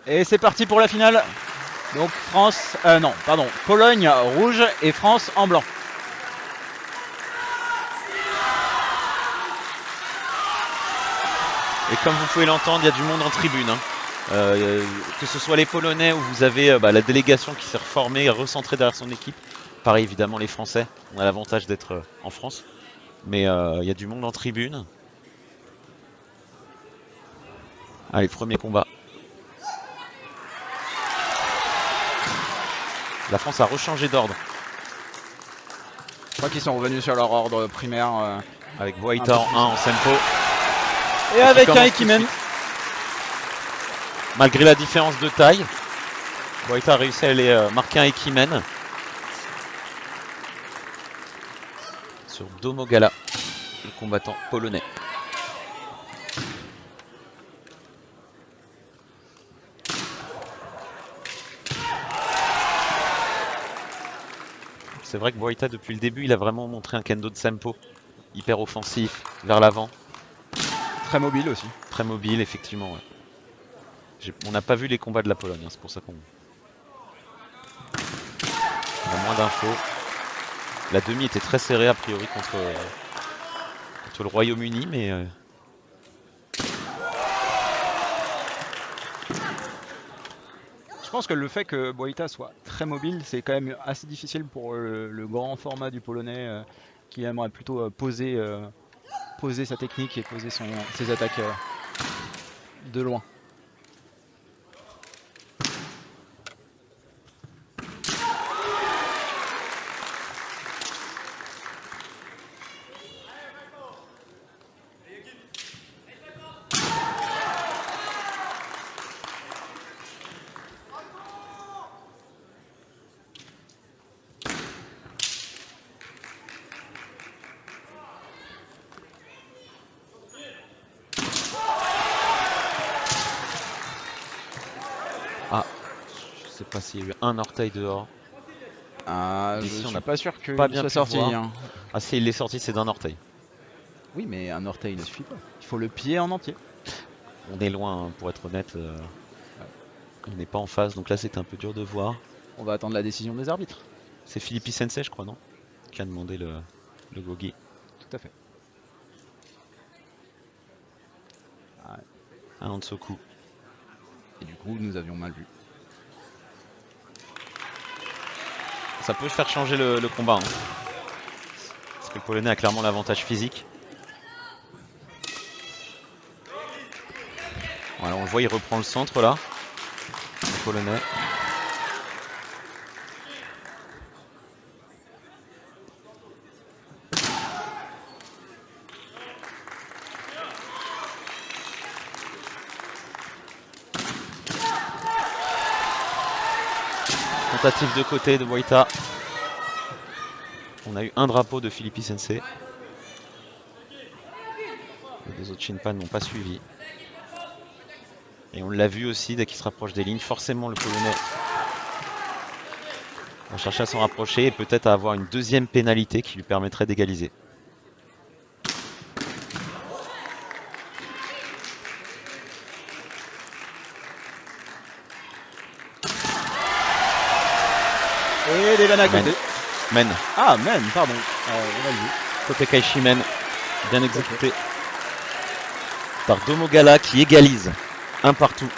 Et c'est parti pour la finale. Donc Pologne rouge et France en blanc. Et comme vous pouvez l'entendre, il y a du monde en tribune. Hein. Que ce soit les Polonais où vous avez la délégation qui s'est reformée, recentrée derrière son équipe. Pareil, évidemment, les Français. On a l'avantage d'être en France. Mais il y a du monde en tribune. Allez, premier combat. La France a rechangé d'ordre. Je crois qu'ils sont revenus sur leur ordre primaire. Avec Boita en 1 en Sempo. Et avec un Ekimen. Malgré la différence de taille, Boita a réussi à aller marquer un Ekimen. Sur Domogala, le combattant polonais. C'est vrai que Boita, depuis le début, il a vraiment montré un kendo de Sempo. Hyper offensif, vers l'avant. Très mobile aussi. Très mobile, effectivement. Ouais. On n'a pas vu les combats de la Pologne, hein, c'est pour ça qu'on a moins d'infos. La demi était très serrée, a priori, contre le Royaume-Uni, mais... Je pense que le fait que Boita soit très mobile, c'est quand même assez difficile pour le grand format du Polonais qui aimerait plutôt poser sa technique et poser ses attaques de loin. Ah, je sais pas s'il y a eu un orteil dehors. Je suis pas sûr que pas bien soit sorti. Hein. Ah si, il est sorti, c'est d'un orteil. Oui, mais un orteil ne suffit pas. Il faut le pied en entier. On est loin, hein, pour être honnête. On n'est pas en face, donc là c'était un peu dur de voir. On va attendre la décision des arbitres. C'est Philippi Sensei, je crois, non? Qui a demandé le gogi. Tout à fait. Un Hansoku. Et du coup, nous avions mal vu. Ça peut faire changer le combat. Hein. Parce que le Polonais a clairement l'avantage physique. Voilà, on le voit, il reprend le centre là. Le Polonais. Tentative de côté de Boita. On a eu un drapeau de Philippi Sensei. Les autres Shinpan n'ont pas suivi. Et on l'a vu aussi, dès qu'il se rapproche des lignes, forcément le Polonais va chercher à s'en rapprocher et peut-être à avoir une deuxième pénalité qui lui permettrait d'égaliser. Et les vannes à côté. Men. Ah, men, pardon. Côté Kaishi Men, bien exécuté par Domogala qui égalise un partout.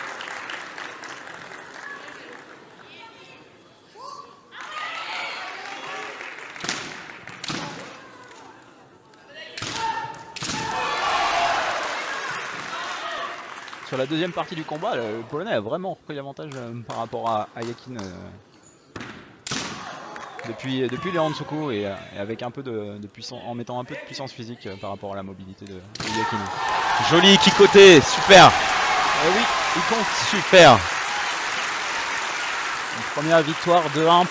Sur la deuxième partie du combat, le Polonais a vraiment repris l'avantage par rapport à Yakin. Depuis les Hansoku et avec un peu de puissance, en mettant un peu de puissance physique par rapport à la mobilité de Yakin. Joli kick côté, super. Oui, il compte. Super. Une première victoire 2-1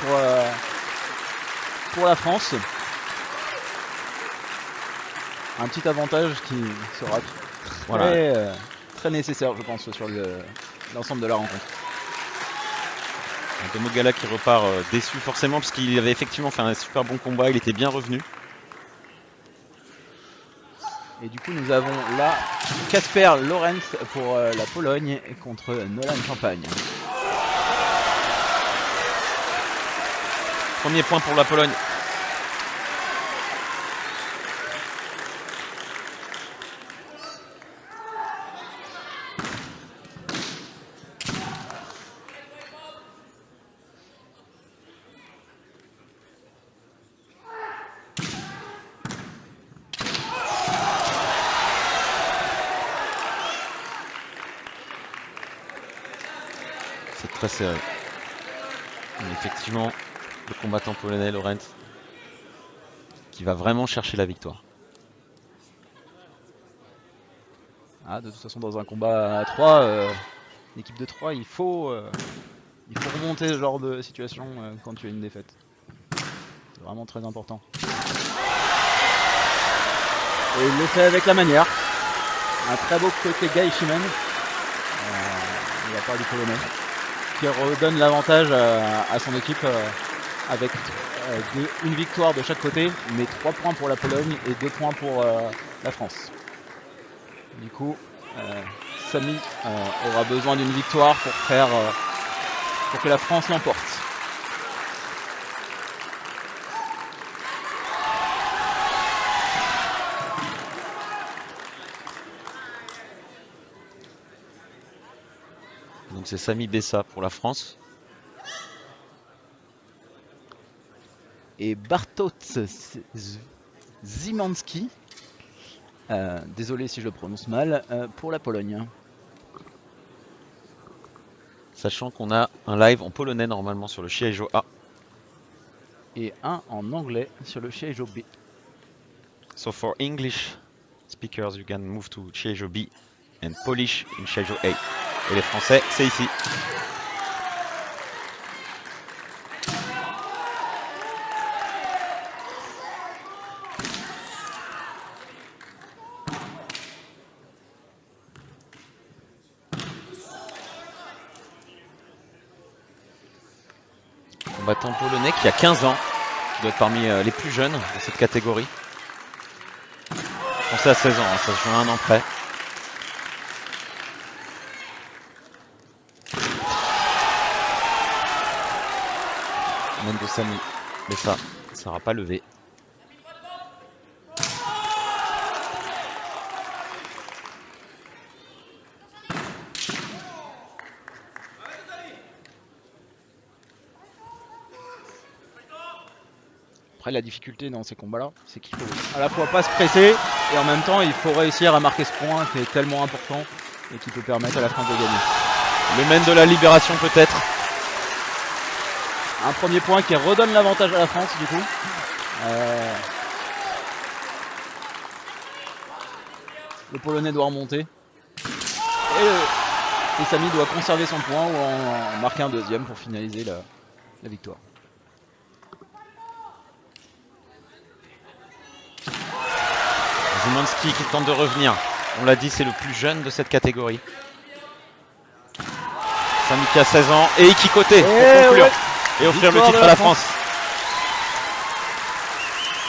pour la France. Un petit avantage qui sera très nécessaire, je pense, sur l'ensemble de la rencontre. Domogala qui repart déçu forcément parce qu'il avait effectivement fait un super bon combat, il était bien revenu. Et du coup nous avons là Kasper Lorenz pour la Pologne contre Nolan Champagne. Premier point pour la Pologne. C'est très serré. Mais effectivement, le combattant polonais, Lorenz, qui va vraiment chercher la victoire. Ah, de toute façon, dans un combat à 3, une équipe de 3, il faut remonter ce genre de situation quand tu as une défaite. C'est vraiment très important. Et il le fait avec la manière. Un très beau côté Gai Shimen, de la part du Polonais, qui redonne l'avantage à son équipe avec une victoire de chaque côté, mais 3 points pour la Pologne et 2 points pour la France. Du coup, Samy aura besoin d'une victoire pour que la France l'emporte. Donc c'est Samy Bessa pour la France. Et Bartosz Zimanski, désolé si je le prononce mal, pour la Pologne. Sachant qu'on a un live en polonais normalement sur le Shiejo A. Et un en anglais sur le Shiejo B. So for English speakers, you can move to Shiejo B and Polish in Shiejo A. Et les Français, c'est ici. Combattant polonais qui a 15 ans, qui doit être parmi les plus jeunes de cette catégorie. Français à 16 ans, hein, ça se joue à un an près. Main de Samy, mais ça n'aura pas levé. Après, la difficulté dans ces combats-là, c'est qu'il faut à la fois pas se presser et en même temps il faut réussir à marquer ce point qui est tellement important et qui peut permettre à la France de gagner. Le main de la libération peut-être. Un premier point qui redonne l'avantage à la France du coup. Le Polonais doit remonter. Et Samy doit conserver son point ou en marquer un deuxième pour finaliser la victoire. Zimanski qui tente de revenir. On l'a dit, c'est le plus jeune de cette catégorie. Samy qui a 16 ans et Iki Koté pour conclure. Ouais. Et offrir le Victoire titre de à la la France.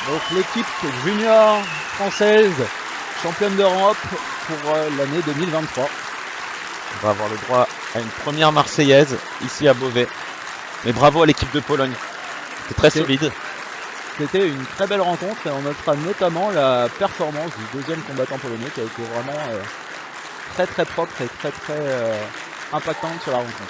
Donc l'équipe junior française, championne d'Europe pour l'année 2023. On va avoir le droit à une première Marseillaise ici à Beauvais. Mais bravo à l'équipe de Pologne. C'est très solide. C'était une très belle rencontre et on notera notamment la performance du deuxième combattant polonais qui a été vraiment très propre et très impactante sur la rencontre.